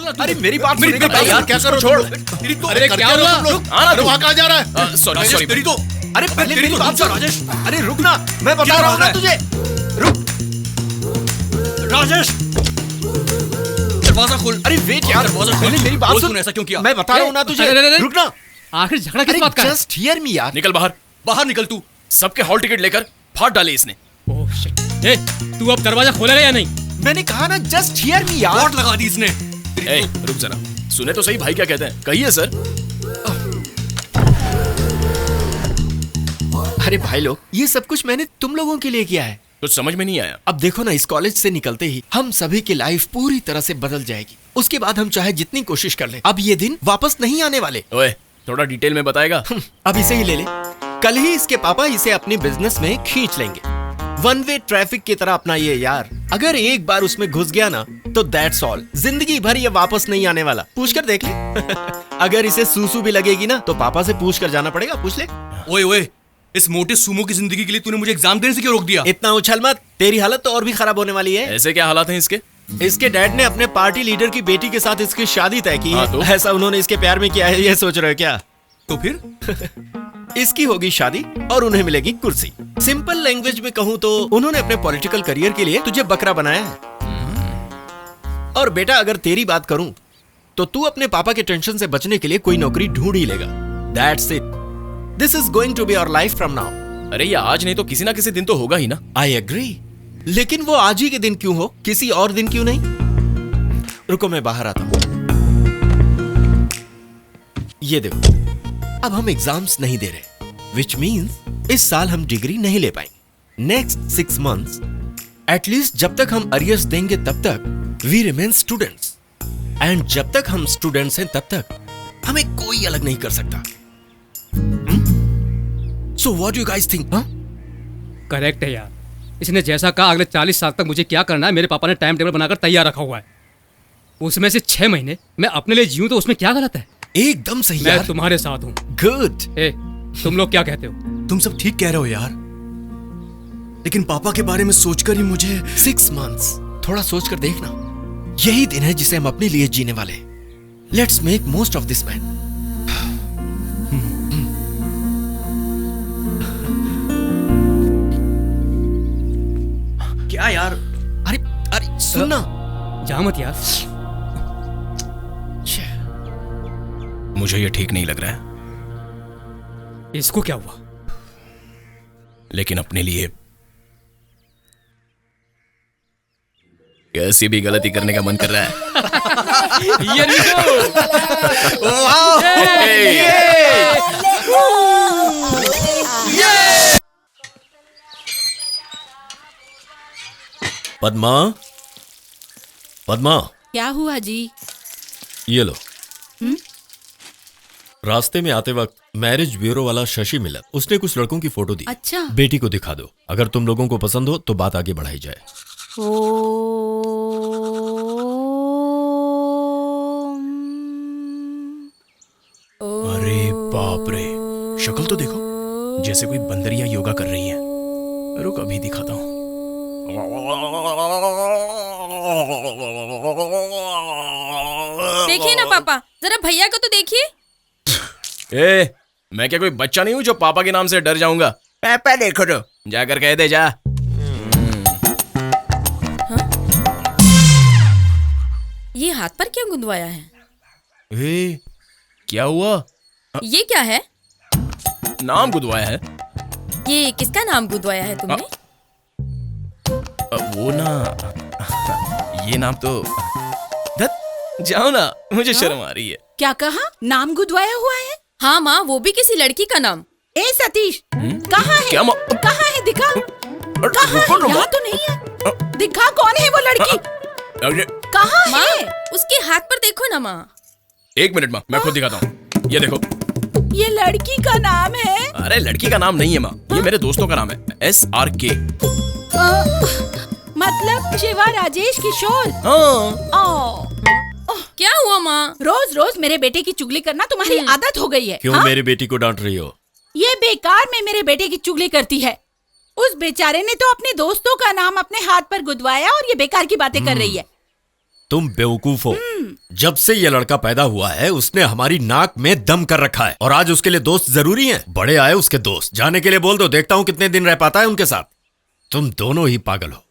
अरे मेरी बात मेरी सुनेगा बात यार, क्या करो छोड़। तेरी तो अरे क्या हुआ? अरे वहाँ कहाँ जा रहा है? सॉरी सॉरी तेरी तो अरे पहले तेरी मेरी तो बात सुन राजेश। अरे रुक ना, मैं बता क्या रहा हूँ ना बात तुझे। रुक राजेश, दरवाजा खोल। अरे वेट यार, दरवाजा खोल। पहले मेरी बात बोल सुन। तूने ऐसा क्यों किया? मैं बता रहा हूँ ना तुझे, रुक ना। आखिर झगड़ा किस अरे बात का है? जस्ट हियर मी यार। निकल बाहर, बाहर निकल तू। सबके हॉल टिकट लेकर फाड़ डाले इसने। Oh shit. ए, तू अब दरवाजा खोलेगा या नहीं? मैंने कहा ना जस्ट हियर मी यार। वॉट लगा दी इसने। ए, रुक जरा, सुने तो सही भाई क्या कहते हैं। कहिए सर। अरे भाई लोग, ये सब कुछ मैंने तुम लोगों के लिए किया है। कुछ समझ में नहीं आया। अब देखो ना, इस कॉलेज से निकलते ही हम सभी की लाइफ पूरी तरह से बदल जाएगी। उसके बाद हम चाहे जितनी कोशिश कर लें, अब ये दिन वापस नहीं आने वाले। ओए, थोड़ा डिटेल में बताएगा? अब इसे ही ले ले। कल ही इसके पापा इसे अपने बिजनेस में खींच लेंगे। वन वे ट्रैफिक की तरह अपना ये यार, अगर एक बार उसमें घुस गया ना तो दैट्स ऑल, जिंदगी भर ये वापस नहीं आने वाला। पूछ कर देख ले। अगर इसे सूसू भी लगेगी ना तो पापा से पूछ कर जाना पड़ेगा, पूछ ले। ओए ओए, इस मोटे सुमो की जिंदगी के लिए तूने मुझे एग्जाम देने से क्यों रोक दिया? इतना उछल मत, तेरी हालत तो और भी खराब होने वाली है। ऐसे क्या हालात हैं इसके? इसके डैड ने अपने पार्टी लीडर की बेटी के साथ इसकी शादी तय की है। हाँ तो? ऐसा उन्होंने इसके प्यार में किया है, ये सोच रहे हो क्या? तो फिर इसकी होगी शादी और उन्हें मिलेगी कुर्सी। सिंपल लैंग्वेज में कहूँ तो उन्होंने अपने पॉलिटिकल करियर के लिए तुझे बकरा बनाया है। और बेटा, अगर तेरी बात करूं तो तू अपने पापा के टेंशन से बचने के लिए कोई नौकरी ढूंढ ही लेगा। That's it, this is going to be your life from now. अरे ये आज नहीं तो किसी ना किसी दिन तो होगा ही ना। आई एग्री, लेकिन वो आज ही के दिन क्यों हो, किसी और दिन क्यों नहीं? रुको मैं बाहर आता हूं। ये देखो, अब हम एग्जाम्स नहीं दे रहे, विच मीन्स इस साल हम डिग्री नहीं ले पाएंगे। नेक्स्ट 6 months एटलीस्ट, जब तक हम अरियर्स देंगे तब तक वी रिमेन स्टूडेंट्स, एंड जब तक हम स्टूडेंट्स हैं तब तक हमें कोई अलग नहीं कर सकता। So what you guys think? Correct है यार। इसने जैसा कहा अगले 40 साल तक मुझे क्या करना है, मेरे पापा ने टाइम टेबल बनाकर तैयार रखा हुआ है। उसमें से 6 महीने मैं अपने लिए जीऊं तो उसमें क्या गलत है? एकदम सही मैं यार। तुम्हारे साथ हूँ। गुड। ए, तुम लोग क्या कहते हो? तुम सब ठीक कह रहे हो यार, लेकिन पापा के बारे में सोचकर ही मुझे 6 months, थोड़ा सोच कर देखना, यही दिन है जिसे हम अपने लिए जीने वाले हैं। Let's make most of this man. क्या यार? अरे अरे सुनना। जा मत यार। मुझे ये ठीक नहीं लग रहा है, इसको क्या हुआ? लेकिन अपने लिए कैसी भी गलती करने का मन कर रहा है। ये पद्मा, पद्मा, क्या हुआ जी? ये लो। रास्ते में आते वक्त मैरिज ब्यूरो वाला शशि मिला, उसने कुछ लड़कों की फोटो दी। अच्छा। बेटी को दिखा दो, अगर तुम लोगों को पसंद हो तो बात आगे बढ़ाई जाए। अरे बाप रे, शक्ल तो देखो, जैसे कोई बंदरियां योगा कर रही हैं। रुक अभी दिखाता हूँ। देखिए ना पापा, जरा भैया को तो देखिए। ए, मैं क्या कोई बच्चा नहीं हूँ जो पापा के नाम से डर जाऊंगा? पापा देखो तो, जाकर कह दे जा। ये हाथ पर क्यों गुंदवाया है? ए, क्या हुआ? ये क्या है? नाम गुदवाया है। ये किसका नाम गुंदवाया है तुमने? वो ना, ये नाम तो धत, जाओ ना, मुझे शर्म आ रही है। क्या कहा? नाम गुदवाया हुआ है? हाँ माँ, वो भी किसी लड़की का नाम। ए सतीश, कहाँ है? क्या कहाँ है? दिखा। कहाँ है? यहाँ तो नहीं है। दिखा, कौन है वो लड़की? कहाँ माँ, है? उसके हाथ पर देखो ना माँ। 1 मिनट माँ, मैं खुद दिखाता हूँ। ये देखो। ये लड़की का नाम है? अरे लड़की का नाम नहीं है माँ, ये मेरे दोस्तों का नाम है, SRK। मतलब शिवा राजेश किशोर। हाँ। क्या हुआ माँ? रोज रोज मेरे बेटे की चुगली करना तुम्हारी आदत हो गई है। क्यों हाँ? मेरी बेटी को डांट रही हो? ये बेकार में मेरे बेटे की चुगली करती है। उस बेचारे ने तो अपने दोस्तों का नाम अपने हाथ पर गुदवाया और ये बेकार की बातें कर रही है। तुम बेवकूफ हो। जब से ये लड़का पैदा हुआ है उसने हमारी नाक में दम कर रखा है, और आज उसके लिए दोस्त जरूरी हैं। बड़े आए उसके दोस्त, जाने के लिए बोल दो, देखता हूँ कितने दिन रह पाता है उनके साथ। तुम दोनों ही पागल हो।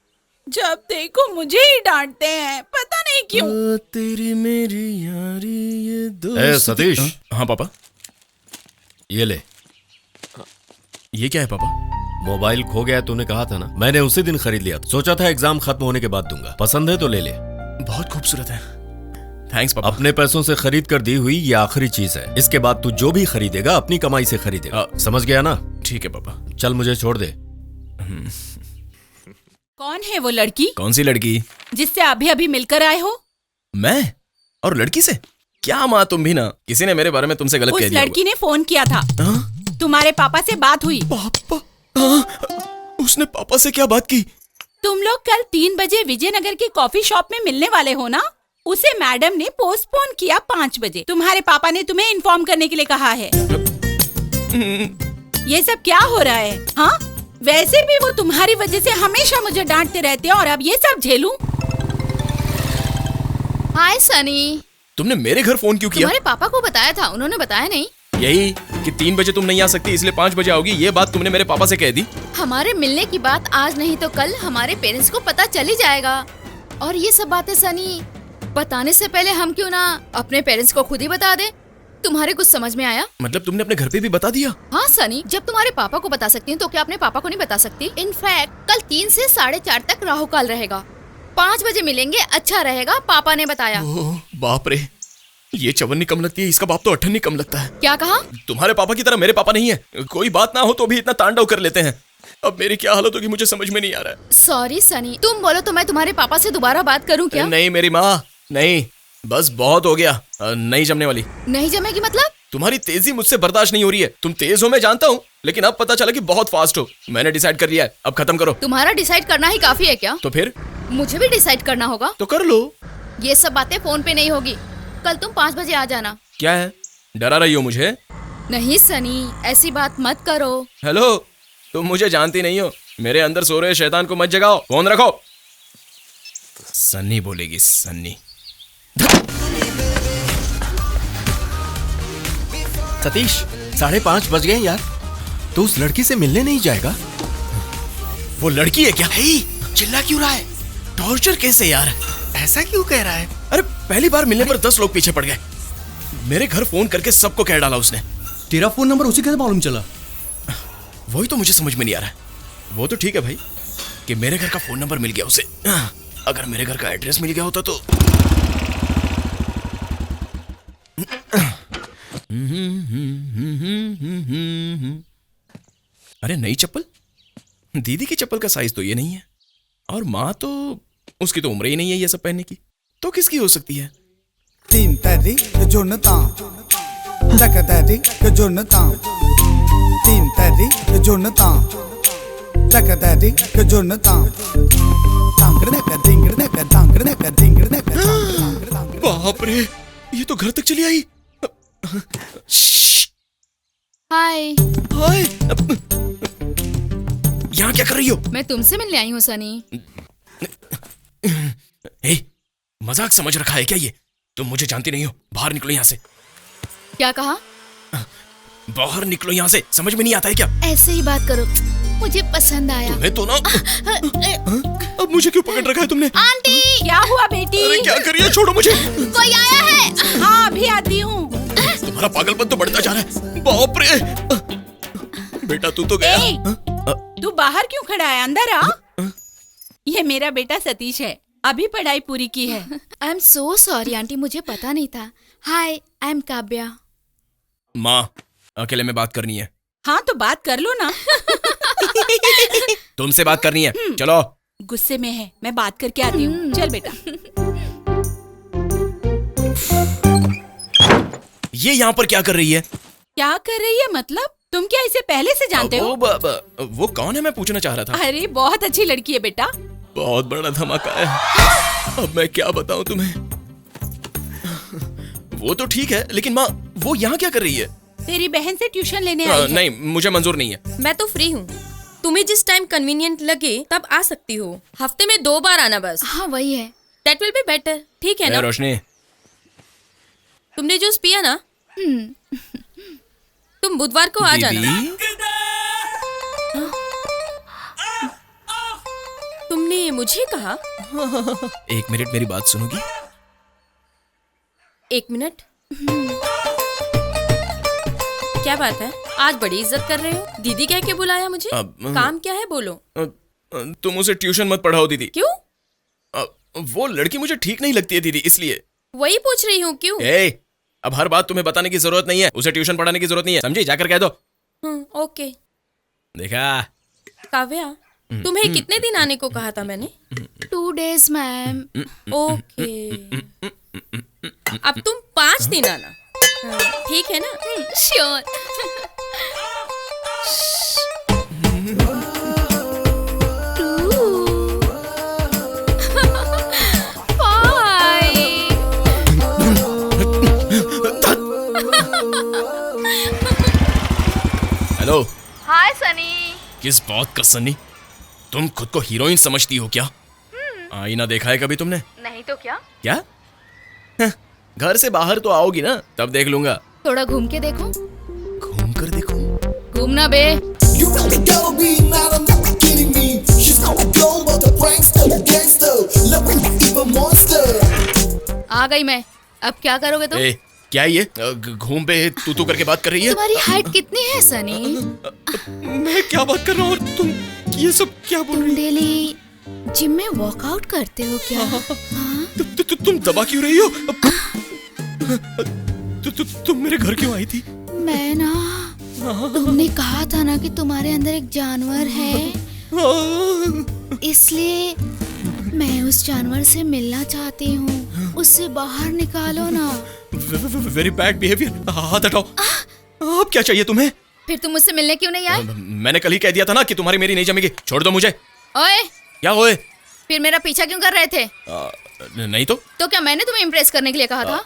जब देखो मुझे ही डांटते हैं, पता नहीं क्यों। तेरी मेरी यारी ये ए सतीश, हाँ पापा। ये ले। ये क्या है पापा? मोबाइल खो गया तूने कहा था ना, मैंने उसी दिन खरीद लिया था। सोचा था एग्जाम खत्म होने के बाद दूंगा। पसंद है तो ले ले। बहुत खूबसूरत है, थैंक्स पापा। अपने पैसों से खरीद कर दी हुई ये आखिरी चीज है। इसके बाद तू जो भी खरीदेगा अपनी कमाई से खरीदेगा, समझ गया ना? ठीक है पापा। चल मुझे छोड़ दे। कौन है वो लड़की कौन सी लड़की? जिससे अभी अभी मिलकर आए हो? मैं? और लड़की से? क्या माँ तुम भी ना, किसी ने मेरे बारे में तुमसे गलत उस कह दिया लड़की ने फोन किया था। हाँ? तुम्हारे पापा से बात हुई। पापा? हाँ? उसने पापा से क्या बात की? तुम लोग कल 3 बजे विजयनगर की कॉफी शॉप में मिलने वाले हो ना? उसे मैडम ने पोस्टपोन किया 5 बजे। तुम्हारे पापा ने तुम्हें इन्फॉर्म करने के लिए कहा है। ये सब क्या हो रहा है? हाँ, वैसे भी वो तुम्हारी वजह से हमेशा मुझे डांटते रहते हैं, और अब ये सब झेलूं? हाय सनी। तुमने मेरे घर फोन क्यों किया? तुम्हारे पापा को बताया था, उन्होंने बताया नहीं। यही कि 3 बजे तुम नहीं आ सकती इसलिए 5 बजे आओगी, ये बात तुमने मेरे पापा से कह दी? हमारे मिलने की बात आज नहीं तो कल हमारे पेरेंट्स को पता चल ही जाएगा। और ये सब बातें सनी बताने से पहले हम क्यों ना अपने पेरेंट्स को खुद ही बता दे। तुम्हारे कुछ समझ में आया? मतलब तुमने अपने घर पे भी बता दिया? हाँ सनी, जब तुम्हारे पापा को बता सकती हूँ तो क्या अपने पापा को नहीं बता सकती? इनफैक्ट कल 3 से 4:30 तक राहु काल रहेगा। 5 बजे मिलेंगे, अच्छा रहेगा, पापा ने बताया। ओह बाप रे, ये चवन्नी कम लगती है, इसका बाप तो अठन्नी कम लगता है। क्या कहा? तुम्हारे पापा की तरह मेरे पापा नहीं है, कोई बात ना हो तो भी इतना तांडव कर लेते हैं। अब मेरी क्या हालत होगी मुझे समझ में नहीं आ रहा है। सॉरी सनी, तुम बोलो तो मैं तुम्हारे पापा से दोबारा बात करूँ क्या? नहीं मेरी माँ, नहीं, बस बहुत हो गया। नहीं जमने वाली। नहीं जमेगी मतलब? तुम्हारी तेजी मुझसे बर्दाश्त नहीं हो रही है। तुम तेज हो मैं जानता हूँ, लेकिन अब पता चला कि बहुत फास्ट हो। मैंने डिसाइड कर लिया है, अब खत्म करो। तुम्हारा डिसाइड करना ही काफी है क्या? तो फिर? मुझे भी डिसाइड करना होगा। तो कर लो। ये सब बातें फोन पे नहीं होगी। कल तुम 5 बजे आ जाना। क्या है, डरा रही हो मुझे? नहीं सनी, ऐसी बात मत करो। हेलो, तुम मुझे जानती नहीं हो। मेरे अंदर सो रहे शैतान को मत जगाओ, फोन रखो। सन्नी बोलेगी, सन्नी। सतीश, 5:30 बज गए यार। तो उस लड़की से मिलने नहीं जाएगा? वो लड़की है क्या? चिल्ला क्यों रहा है? टॉर्चर कैसे यार? ऐसा क्यों कह रहा है? अरे पहली बार मिलने पर 10 लोग पीछे पड़ गए। मेरे घर फोन करके सबको कह डाला उसने। तेरा फोन नंबर उसे कैसे मालूम चला? वही तो मुझे समझ में नहीं आ रहा है। वो तो ठीक है भाई कि मेरे घर का फोन नंबर मिल गया उसे, अगर मेरे घर का एड्रेस मिल गया होता तो। अरे नई चप्पल? दीदी की चप्पल का साइज तो ये नहीं है, और माँ तो उसकी तो उम्र ही नहीं है ये सब पहनने की, तो किसकी हो सकती है? Team Teddy, the Jonathan. Taka Teddy, the Jonathan. Team Teddy, the Jonathan. Taka Teddy, the Jonathan. Dangerneka, dingerneka, dangerneka, dingerneka, dangerneka. बाप रे, ये तो घर तक चली आई। हाय। हाय, यहाँ क्या कर रही हो? मैं तुमसे मिलने आई हूँ सनी। ए, मजाक समझ रखा है क्या ये? तुम मुझे जानती नहीं हो, बाहर निकलो यहाँ से। क्या कहा? बाहर निकलो यहाँ से, समझ में नहीं आता है क्या? ऐसे ही बात करो, मुझे पसंद आया। तुम्हें तो ना। अब मुझे क्यों पकड़ रखा है तुमने? आंटी, क्या हुआ बेटी? अरे क्या कर रही है, छोड़ो मुझे। कोई आया है? हाँ, अभी आती हूँ। तुम्हारा पागलपन तो बढ़ता जा रहा है। बाप रे, बेटा तू तो गया। तू बाहर क्यों खड़ा है? अंदर आ। ये मेरा बेटा सतीश है, अभी पढ़ाई पूरी की है। I am so sorry aunty, मुझे पता नहीं था। हाय, आई एम काव्या। माँ, अकेले में बात करनी है। हाँ तो बात कर लो ना। तुमसे बात करनी है, चलो। गुस्से में है, मैं बात करके आती हूँ। चल बेटा। ये यहाँ पर क्या कर रही है? क्या कर रही है मतलब? तुम क्या इसे पहले से जानते हो? वो कौन है मैं पूछना चाह रहा था। अरे बहुत अच्छी लड़की है बेटा। बहुत बड़ा धमाका है, अब मैं क्या बताऊं तुम्हें। वो तो ठीक है, लेकिन माँ वो यहाँ क्या कर रही है? तेरी बहन से ट्यूशन लेने आई है। नहीं, मुझे मंजूर नहीं है। मैं तो फ्री हूँ, तुम्हें जिस टाइम कन्वीनियंट लगे तब आ सकती हो। हफ्ते में 2 बार आना बस। हाँ वही है, दैट विल बी बेटर। ठीक है ना? रोशनी, तुमने जूस पिया ना? तुम बुधवार को आ जाना। दीदी, तुमने मुझे कहा? 1 मिनट मेरी बात सुनोगी? 1 मिनट। क्या बात है, आज बड़ी इज्जत कर रहे हो? दीदी कह के बुलाया मुझे? काम क्या है बोलो। तुम उसे ट्यूशन मत पढ़ाओ दीदी। क्यों? वो लड़की मुझे ठीक नहीं लगती है दीदी, इसलिए। वही पूछ रही हूँ क्यों। अब हर बात तुम्हें बताने की जरूरत नहीं है, उसे ट्यूशन पढ़ाने की जरूरत नहीं है, समझी? जाकर कह दो। ओके। देखा? काव्या, तुम्हें कितने दिन आने को कहा था मैंने? 2 days मैम। ओके, अब तुम 5 दिन आना। ठीक है ना? श्योर। हेलो। हाय सनी। किस बात का सनी? तुम खुद को हीरोइन समझती हो क्या? आईना देखा है कभी तुमने? नहीं तो क्या? क्या? घर से बाहर तो आओगी ना, तब देख लूंगा। थोड़ा घूम के देखो। घूम कर देखो? घूमना बे। You really gotta be mad, I'm not kidding me. She's not a girl, but a prankster, a gangster, loving evil monster. आ गई मैं। अब क्या करोगे तुम? क्या ये घूम पे तू करके बात कर रही है? तुम्हारी हाइट कितनी है सनी? मैं क्या बात कर रहा हूँ और तुम ये सब क्या बोल रही तुम डेली जिम में वर्कआउट करते हो क्या? हो? तुम दबा क्यों रही हो? तुम मेरे घर क्यों आई थी? मैं ना, तुमने कहा था ना कि तुम्हारे अंदर एक जानवर है, इसलिए मैं उस जानवर से मिलना चाहती हूँ। उससे बाहर निकालो ना। Very bad behaviour. हाथ हटाओ। अब क्या चाहिए तुम्हें? फिर तुम मुझसे मिलने क्यों नहीं आए? मैंने कल ही कह दिया था ना कि तुम्हारी मेरी नहीं जमेगी। छोड़ दो मुझे। ओए, क्या ओए? फिर मेरा पीछा क्यों कर रहे थे? नहीं तो क्या मैंने तुम्हें इम्प्रेस करने के लिए कहा था?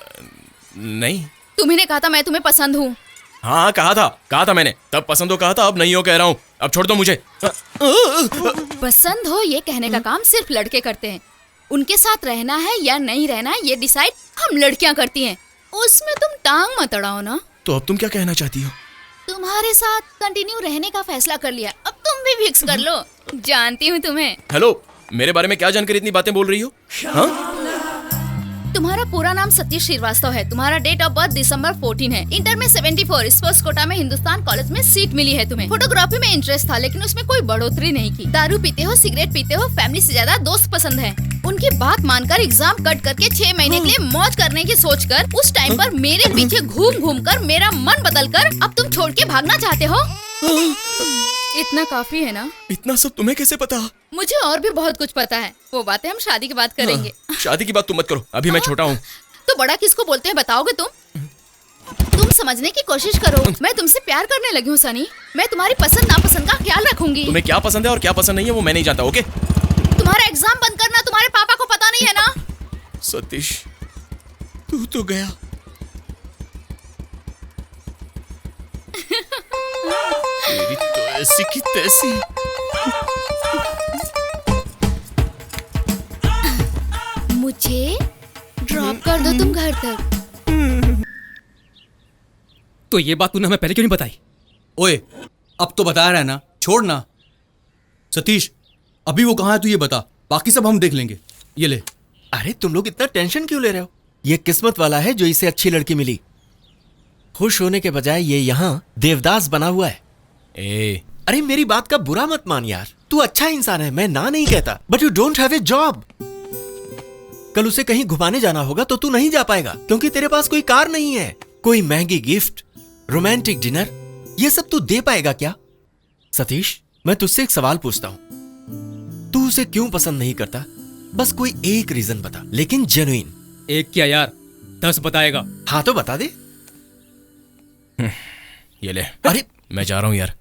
नहीं। तुम्ही ने कहा था मैं तुम्हें पसंद हूँ। हाँ कहा था मैंने। तब पसंद हो कहा था, अब नहीं हो कह रहा हूँ। अब छोड़ दो मुझे। पसंद हो ये कहने का काम सिर्फ लड़के करते हैं। उनके साथ रहना है या नहीं रहना है ये डिसाइड हम लड़कियां करती हैं। उसमें तुम टांग मत अड़ाओ ना। तो अब तुम क्या कहना चाहती हो? तुम्हारे साथ कंटिन्यू रहने का फैसला कर लिया, अब तुम भी फिक्स कर लो। जानती हूँ तुम्हें। हेलो, मेरे बारे में क्या जानकर इतनी बातें बोल रही हो? हाँ? तुम्हारा पूरा नाम सतीश श्रीवास्तव है। तुम्हारा डेट ऑफ बर्थ दिसंबर 14 है। इंटर में 74, स्पोर्ट्स कोटा में हिंदुस्तान कॉलेज में सीट मिली है तुम्हें। फोटोग्राफी में इंटरेस्ट था लेकिन उसमें कोई बढ़ोतरी नहीं की। दारू पीते हो, सिगरेट पीते हो, फैमिली से ज्यादा दोस्त पसंद है। उनकी बात मानकर एग्जाम कट करके 6 महीने के लिए मौज करने की सोचकर उस टाइम पर मेरे पीछे घूम घूम कर मेरा मन बदल कर अब तुम छोड़ के भागना चाहते हो। इतना काफी है ना? इतना सब तुम्हें कैसे पता? मुझे और भी बहुत कुछ पता है, वो बातें हम शादी के बाद करेंगे। शादी की बात तुम मत करो, अभी मैं छोटा हूँ। तो बड़ा किसको बोलते हैं बताओगे तुम समझने की कोशिश करो। मैं तुमसे प्यार करने लगी हूँ सनी। मैं तुम्हारी पसंद नापसंद का ख्याल रखूंगी। तुम्हें क्या पसंद है और क्या पसंद नहीं है वो मैं नहीं जानता। ओके? तुम्हारा एग्जाम बंद करना तुम्हारे पापा को पता नहीं है ना? सतीश, तू तो गया। तेरी तो ऐसी की तैसी। मुझे ड्रॉप कर दो तुम घर तक। तो ये बात तूने हमें पहले क्यों नहीं बताई? ओए, अब तो बता रहा है ना, छोड़ ना। सतीश, अभी वो कहाँ है तू ये बता, बाकी सब हम देख लेंगे। ये ले। अरे तुम लोग इतना टेंशन क्यों ले रहे हो? ये किस्मत वाला है जो इसे अच्छी लड़की मिली। खुश होने के बजाय ये यहाँ देवदास बना हुआ है। अरे मेरी बात का बुरा मत मान यार, तू अच्छा इंसान है, मैं ना नहीं कहता, but you don't have a job. कल उसे कहीं घुमाने जाना होगा तो तू नहीं जा पाएगा क्योंकि तेरे पास कोई कार नहीं है। कोई महंगी गिफ्ट, रोमांटिक डिनर, ये सब तू दे पाएगा क्या? सतीश, मैं तुझसे एक सवाल पूछता हूं, तू उसे क्यों पसंद नहीं करता? बस कोई एक रीजन बता, लेकिन जेन्युइन। एक क्या यार, 10 बताएगा। हाँ तो बता दे। ये ले। अरे मैं जा रहा हूं यार।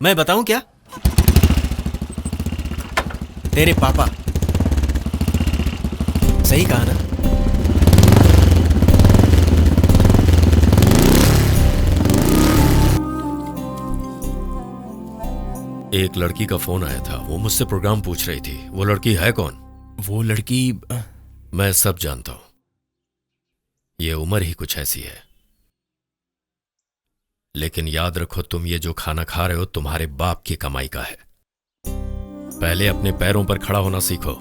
मैं बताऊं क्या? तेरे पापा सही कहा ना? एक लड़की का फोन आया था, वो मुझसे प्रोग्राम पूछ रही थी। वो लड़की है कौन? वो लड़की मैं सब जानता हूं। ये उम्र ही कुछ ऐसी है। लेकिन याद रखो, तुम ये जो खाना खा रहे हो तुम्हारे बाप की कमाई का है। पहले अपने पैरों पर खड़ा होना सीखो,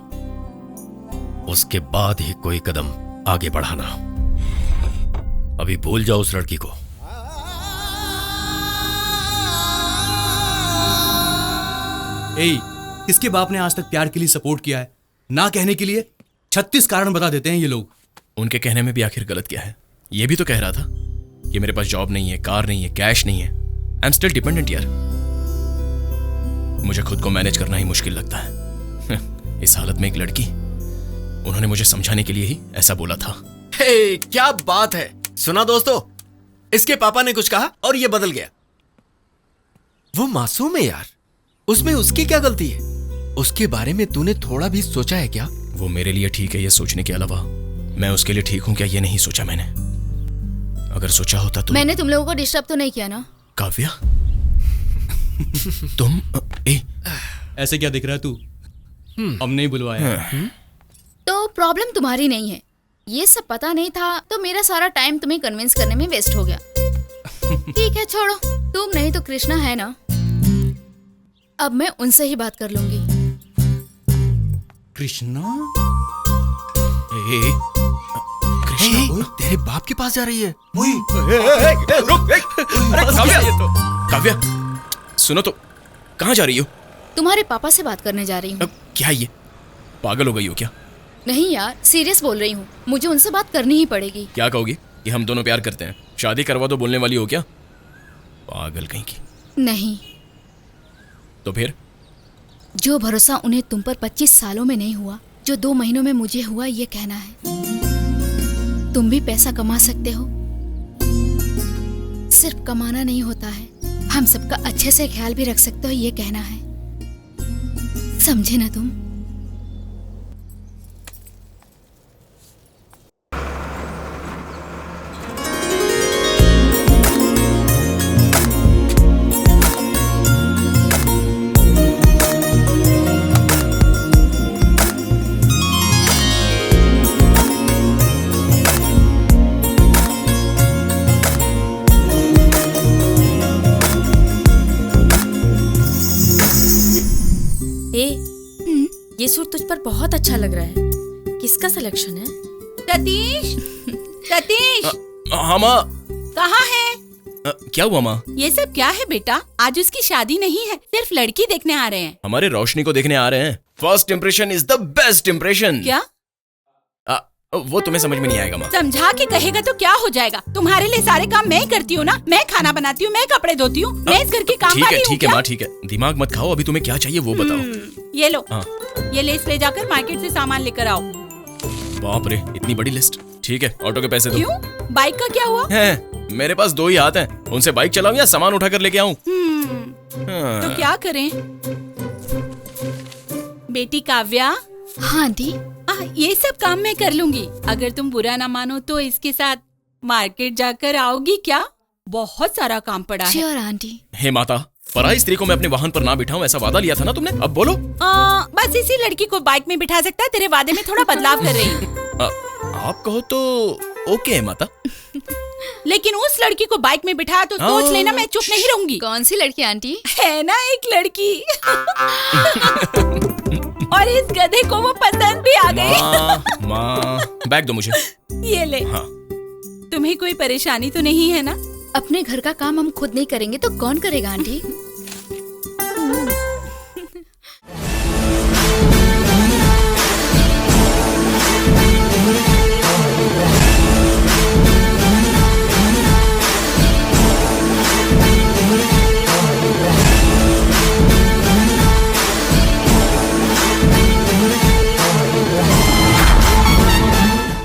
उसके बाद ही कोई कदम आगे बढ़ाना। अभी भूल जाओ उस लड़की को। किसके बाप ने आज तक प्यार के लिए सपोर्ट किया है? ना कहने के लिए 36 कारण बता देते हैं ये लोग। उनके कहने में भी आखिर गलत क्या है? ये भी तो कह रहा था कि मेरे पास जॉब नहीं है, कार नहीं है, कैश नहीं है। आई एम स्टिल डिपेंडेंट यार। मुझे खुद को मैनेज करना ही मुश्किल लगता है। इस हालत में एक लड़की, उन्होंने मुझे समझाने के लिए ही ऐसा बोला था। हे, क्या बात है। सुना दोस्तों, इसके पापा ने कुछ कहा और ये बदल गया। वो मासूम है यार, उसमें उसकी क्या गलती है? उसके बारे में तूने थोड़ा भी सोचा है क्या? वो मेरे लिए ठीक है ये सोचने के अलावा मैं उसके लिए ठीक हूं क्या, ये नहीं सोचा मैंने। अगर सोचा होता तो। मैंने तुम लोगों को डिस्टर्ब तो नहीं किया ना? काव्या तुम ऐसे क्या दिख रहा है तू? हम नहीं बुलवाया। तो प्रॉब्लम तुम्हारी नहीं है। ये सब पता नहीं था तो मेरा सारा टाइम तुम्हें कन्विंस करने में वेस्ट हो गया। ठीक है छोड़ो, तुम नहीं तो कृष्णा है ना। अब मैं उनसे ही बात कर लूंगी। कृष्णा? कृष्णा तेरे बाप के पास जा रही है। काव्या सुनो तो, कहाँ जा रही हो? तुम्हारे पापा से बात करने जा रही हूँ। क्या ये पागल हो गई हो क्या? नहीं यार, सीरियस बोल रही हूँ। मुझे उनसे बात करनी ही पड़ेगी। क्या कहोगी कि हम दोनों प्यार करते हैं, शादी करवा दो बोलने वाली हो क्या? पागल कहीं की। नहीं। तो फिर? जो भरोसा उन्हें तुम पर 25 सालों में नहीं हुआ, जो 2 महीनों में मुझे हुआ, ये कहना है। तुम भी पैसा कमा सकते हो। सिर्फ कमाना नहीं होता है, हम सबका अच्छे से ख्याल भी रख सकते हो, ये कहना है। समझे ना तुम? ये सूट तुझ पर बहुत अच्छा लग रहा है। किसका सिलेक्शन है? सतीश, सतीश। हाँ माँ। कहाँ है? क्या हुआ माँ? ये सब क्या है बेटा? आज उसकी शादी नहीं है, सिर्फ लड़की देखने आ रहे हैं। हमारे रोशनी को देखने आ रहे हैं। First impression is the best impression. क्या? वो तुम्हें समझ में नहीं आएगा माँ। समझा के कहेगा तो क्या हो जाएगा? तुम्हारे लिए सारे काम मैं करती हूँ ना। मैं खाना बनाती हूँ, मैं कपड़े धोती हूँ, मैं इस घर की काम वाली हूँ। ठीक है माँ, ठीक है। दिमाग मत खाओ, अभी तुम्हें क्या चाहिए वो बताओ। ये लो, ये लिस्ट ले जाकर मार्केट से सामान लेकर आओ। बाप रे, इतनी बड़ी लिस्ट। ठीक है, ऑटो के पैसे दो। क्यों? बाइक का क्या हुआ? है, मेरे पास 2 ही हाथ हैं, उनसे बाइक चलाऊं या सामान उठा कर लेके आऊं? तो क्या करें? बेटी काव्या। हाँ आंटी। ये सब काम मैं कर लूंगी। अगर तुम बुरा ना मानो तो इसके साथ मार्केट जाकर आओगी क्या? बहुत सारा काम पड़ा है। Sure aunty. हे माता, पराई स्त्री को मैं अपने वाहन पर ना बिठाऊं, ऐसा वादा लिया था ना तुमने। अब बोलो। बस इसी लड़की को बाइक में बिठा सकता है। तेरे वादे में थोड़ा बदलाव कर रही हूँ। आप कहो तो ओके है माता। लेकिन उस लड़की को बाइक में बिठाया तो सोच लेना मैं चुप नहीं रहूंगी। कौन सी लड़की आंटी? है ना एक लड़की। और इस गधे को वो पसंद भी आ गई। माँ, बैग दो मुझे। ये ले। हाँ। तुम्हें कोई परेशानी तो नहीं है ना? अपने घर का काम हम खुद नहीं करेंगे तो कौन करेगा आंटी?